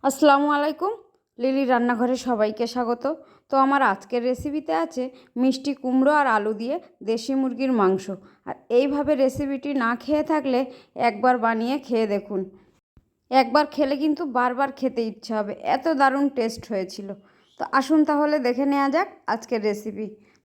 আসসালামু আলাইকুম। লিলি রান্নাঘরে সবাইকে স্বাগত। তো আমার আজকের রেসিপিতে আছে মিষ্টি কুমড়ো আর আলু দিয়ে দেশি মুরগির মাংস। আর এইভাবে রেসিপিটি না খেয়ে থাকলে একবার বানিয়ে খেয়ে দেখুন। একবার খেলে কিন্তু বারবার খেতে ইচ্ছা হবে, এত দারুণ টেস্ট হয়েছিল। তো আসুন তাহলে দেখে নেওয়া যাক আজকের রেসিপি।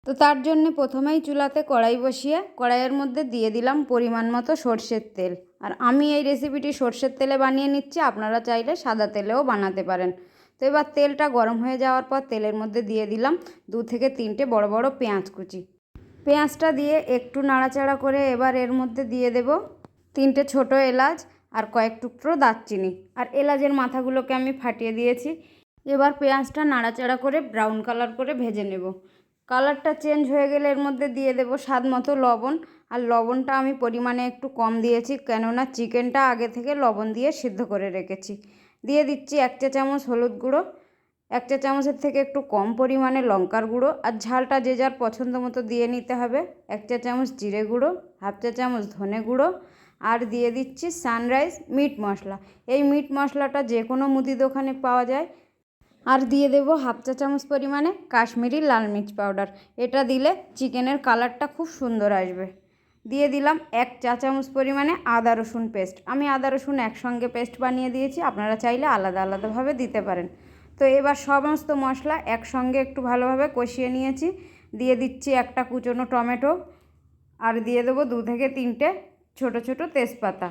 তো তার জন্য প্রথমেই চুলাতে কড়াই বসিয়ে কড়াইয়ের মধ্যে দিয়ে দিলাম পরিমাণ মতো সরষের তেল। আর আমি এই রেসিপিটি সরষের তেলে বানিয়ে নিচ্ছি, আপনারা চাইলে সাদা তেলেও বানাতে পারেন। তো এবার তেলটা গরম হয়ে যাওয়ার পর তেলের মধ্যে দিয়ে দিলাম 2 থেকে 3টে বড় বড় পেঁয়াজ কুচি। পেঁয়াজটা দিয়ে একটু নাড়াচাড়া করে এবার এর মধ্যে দিয়ে দেব 3টে ছোটো এলাচ আর কয়েক টুকরো দারচিনি। আর এলাচের মাথাগুলোকে আমি ফাটিয়ে দিয়েছি। এবার পেঁয়াজটা নাড়াচাড়া করে ব্রাউন কালার করে ভেজে নেব। কালারটা চেঞ্জ হয়ে গেলে এর মধ্যে দিয়ে দেব স্বাদ মতো লবণ। আর লবণটা আমি পরিমাণে একটু কম দিয়েছি, কেননা চিকেনটা আগে থেকে লবণ দিয়ে সিদ্ধ করে রেখেছি। দিয়ে দিচ্ছি 1 চা চামচ হলুদ গুঁড়ো, 1 চা চামচের থেকে একটু কম পরিমাণে লঙ্কার গুঁড়ো। আর ঝালটা যে যার পছন্দ মতো দিয়ে নিতে হবে। 1 চা চামচ জিরে গুঁড়ো, 1/2 চা চামচ ধনে গুঁড়ো। আর দিয়ে দিচ্ছি সানরাইজ মিট মশলা। এই মিট মশলাটা যে কোনো মুদি দোকানে পাওয়া যায়। আর দিয়ে দেব 1/2 চা চামচ পরিমাণে কাশ্মীরি লাল মির্চ পাউডার। এটা দিলে চিকেনের কালারটা খুব সুন্দর আসবে। দিয়ে দিলাম 1 চা চামচ পরিমাণে আদা রসুন পেস্ট। আমি আদা রসুন একসঙ্গে পেস্ট বানিয়ে দিয়েছি, আপনারা চাইলে আলাদা আলাদাভাবে দিতে পারেন। তো এবার সমস্ত মশলা একসঙ্গে একটু ভালোভাবে কষিয়ে নিয়েছি। দিয়ে দিচ্ছি একটা কুচনো টমেটো। আর দিয়ে দেবো 2 থেকে 3টে ছোটো ছোটো তেজপাতা।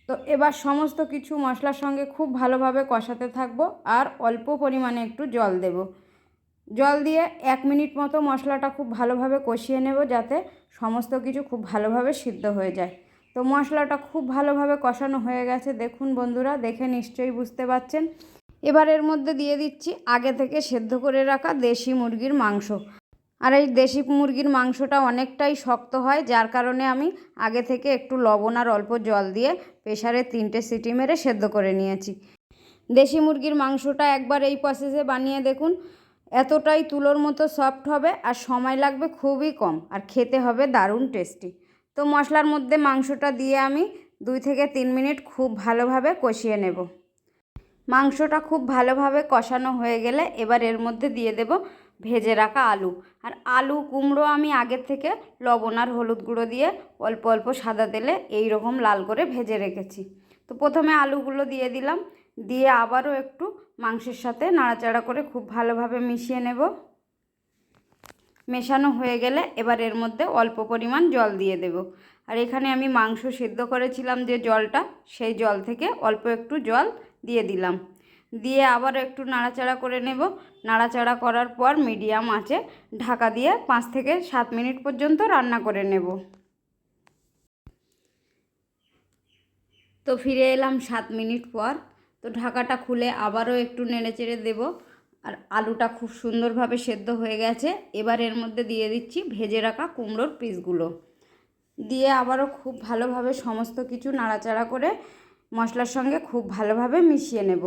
তো এবার সমস্ত কিছু মশলার সঙ্গে খুব ভালোভাবে কষাতে থাকবো। আর অল্প পরিমাণে একটু জল দেব। জল দিয়ে 1 মিনিট মতো মশলাটা খুব ভালোভাবে কষিয়ে নেব, যাতে সমস্ত কিছু খুব ভালোভাবে সিদ্ধ হয়ে যায়। তো মশলাটা খুব ভালোভাবে কষানো হয়ে গেছে, দেখুন বন্ধুরা, দেখে নিশ্চয়ই বুঝতে পারছেন। এবার এর মধ্যে দিয়ে দিচ্ছি আগে থেকে সেদ্ধ করে রাখা দেশি মুরগির মাংস। আর এই দেশি মুরগির মাংসটা অনেকটাই শক্ত হয়, যার কারণে আমি আগে থেকে একটু লবণ আর অল্প জল দিয়ে প্রেসারে 3টে সিটি মেরে সেদ্ধ করে নিয়েছি। দেশি মুরগির মাংসটা একবার এই প্রসেসে বানিয়ে দেখুন, এতটাই তুলোর মতো সফট হবে আর সময় লাগবে খুবই কম, আর খেতে হবে দারুণ টেস্টি। তো মশলার মধ্যে মাংসটা দিয়ে আমি 2 থেকে 3 মিনিট খুব ভালোভাবে কষিয়ে নেব। মাংসটা খুব ভালোভাবে কষানো হয়ে গেলে এবার এর মধ্যে দিয়ে দেব ভেজে রাখা আলু। আর আলু কুমড়ো আমি আগের থেকে লবণ আর হলুদ গুঁড়ো দিয়ে অল্প অল্প সাদা তেলে এই রকম লাল করে ভেজে রেখেছি। তো প্রথমে আলুগুলো দিয়ে দিলাম, দিয়ে আবারও একটু মাংসের সাথে নাড়াচাড়া করে খুব ভালোভাবে মিশিয়ে নেব। মেশানো হয়ে গেলে এবার এর মধ্যে অল্প পরিমাণ জল দিয়ে দেব। আর এখানে আমি মাংস সিদ্ধ করেছিলাম যে জলটা, সেই জল থেকে অল্প একটু জল দিয়ে দিলাম। দিয়ে আবার একটু নাড়াচাড়া করে নেব। নাড়াচাড়া করার পর মিডিয়াম আঁচে ঢাকা দিয়ে 5 থেকে 7 মিনিট পর্যন্ত রান্না করে নেব। তো ফিরে এলাম 7 মিনিট পর। তো ঢাকাটা খুলে আবারও একটু নেড়েচেড়ে দেব। আর আলুটা খুব সুন্দরভাবে সেদ্ধ হয়ে গেছে। এবার এর মধ্যে দিয়ে দিচ্ছি ভেজে রাখা কুমড়োর পিসগুলো। দিয়ে আবারও খুব ভালোভাবে সমস্ত কিছু নাড়াচাড়া করে মশলার সঙ্গে খুব ভালোভাবে মিশিয়ে নেব।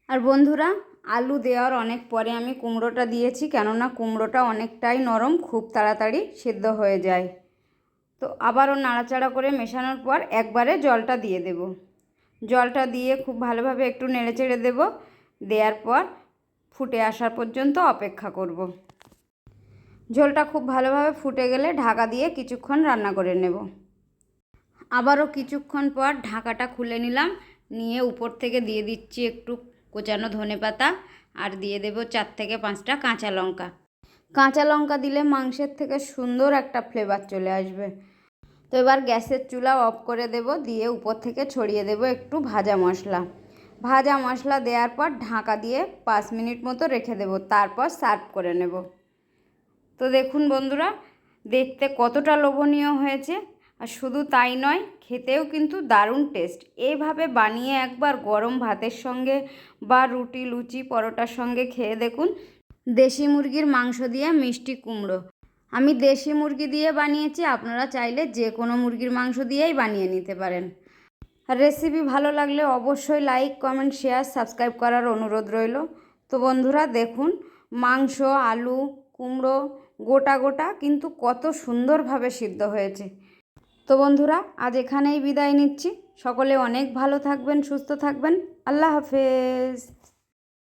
আর বন্ধুরা, আলু দেওয়ার অনেক পরে আমি কুমড়োটা দিয়েছি, কেননা কুমড়োটা অনেকটাই নরম, খুব তাড়াতাড়ি সেদ্ধ হয়ে যায়। তো আবারও নাড়াচাড়া করে মেশানোর পর একবারে জলটা দিয়ে দেব। জলটা দিয়ে খুব ভালোভাবে একটু নেড়েচেড়ে দেব। দেওয়ার পর ফুটে আসার পর্যন্ত অপেক্ষা করব। ঝোলটা খুব ভালোভাবে ফুটে গেলে ঢাকা দিয়ে কিছুক্ষণ রান্না করে নেব। আবারও কিছুক্ষণ পর ঢাকাটা খুলে নিলাম। নিয়ে উপর থেকে দিয়ে দিচ্ছি একটু কোচানো ধনেপাতা। আর দিয়ে দেব 4 থেকে 5টা কাঁচা লঙ্কা। কাঁচা লঙ্কা দিলে মাংসের থেকে সুন্দর একটা ফ্লেভার চলে আসবে। তো এবার গ্যাসের চুলা অফ করে দেব। দিয়ে উপর থেকে ছড়িয়ে দেব একটু ভাজা মশলা। ভাজা মশলা দেওয়ার পর ঢাকা দিয়ে 5 মিনিট মতো রেখে দেব, তারপর সার্ভ করে নেব। তো দেখুন বন্ধুরা, দেখতে কতটা লোভনীয় হয়েছে। আর শুধু তাই নয়, খেতেও কিন্তু দারুণ টেস্ট। এইভাবে বানিয়ে একবার গরম ভাতের সঙ্গে বা রুটি লুচি পরোটার সঙ্গে খেয়ে দেখুন। দেশি মুরগির মাংস দিয়ে মিষ্টি কুমড়ো। আমি দেশি মুরগি দিয়ে বানিয়েছি, আপনারা চাইলে যে কোনো মুরগির মাংস দিয়েই বানিয়ে নিতে পারেন। আর রেসিপি ভালো লাগলে অবশ্যই লাইক কমেন্ট শেয়ার সাবস্ক্রাইব করার অনুরোধ রইল। তো বন্ধুরা দেখুন, মাংস আলু কুমড়ো গোটা গোটা কিন্তু কত সুন্দরভাবে সিদ্ধ হয়েছে। তো বন্ধুরা, আজ এখানেই বিদায় নিচ্ছি। সকলে অনেক ভালো থাকবেন, সুস্থ থাকবেন। আল্লাহ হাফেজ।